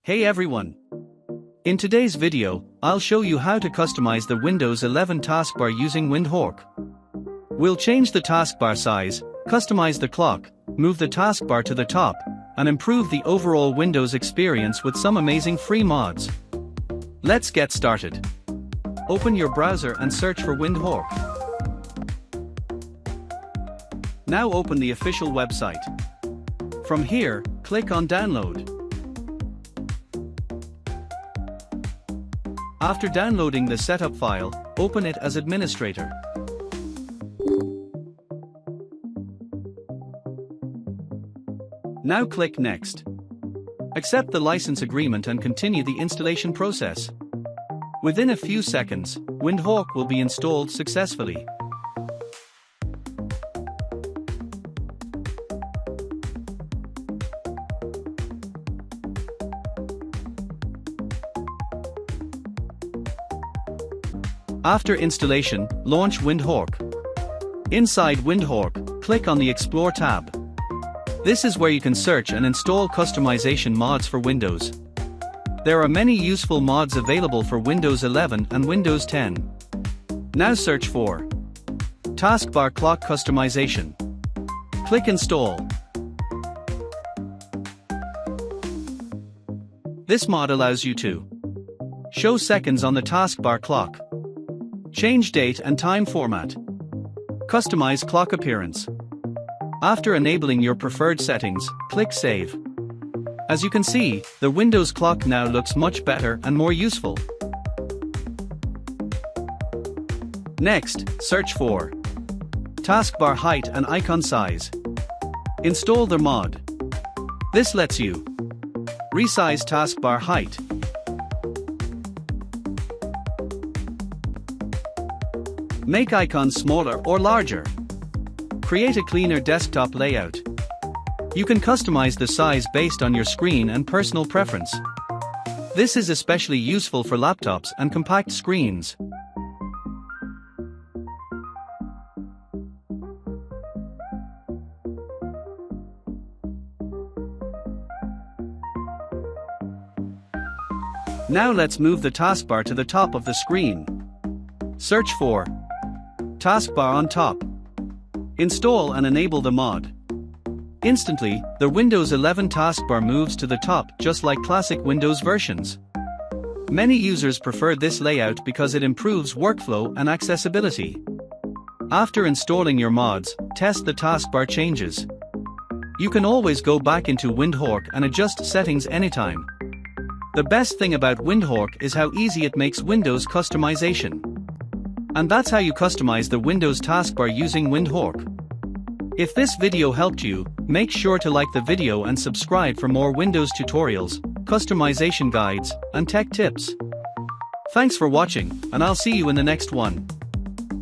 Hey everyone! In today's video, I'll show you how to customize the Windows 11 taskbar using Windhawk. We'll change the taskbar size, customize the clock, move the taskbar to the top, and improve the overall Windows experience with some amazing free mods. Let's get started. Open your browser and search for Windhawk. Now open the official website. From here, click on Download. After downloading the setup file, open it as administrator. Now click Next. Accept the license agreement and continue the installation process. Within a few seconds, Windhawk will be installed successfully. After installation, launch Windhawk. Inside Windhawk, click on the Explore tab. This is where you can search and install customization mods for Windows. There are many useful mods available for Windows 11 and Windows 10. Now search for Taskbar Clock Customization. Click Install. This mod allows you to show seconds on the taskbar clock, change date and time format, customize clock appearance. After enabling your preferred settings, click Save. As you can see, the Windows clock now looks much better and more useful. Next, search for Taskbar Height and Icon Size. Install the mod. This lets you resize taskbar height, make icons smaller or larger, create a cleaner desktop layout. You can customize the size based on your screen and personal preference. This is especially useful for laptops and compact screens. Now let's move the taskbar to the top of the screen. Search for Taskbar on top. Install and enable the mod. Instantly, the Windows 11 taskbar moves to the top just like classic Windows versions. Many users prefer this layout because it improves workflow and accessibility. After installing your mods, test the taskbar changes. You can always go back into Windhawk and adjust settings anytime. The best thing about Windhawk is how easy it makes Windows customization. And that's how you customize the Windows taskbar using Windhawk. If this video helped you, make sure to like the video and subscribe for more Windows tutorials, customization guides, and tech tips. Thanks for watching, and I'll see you in the next one.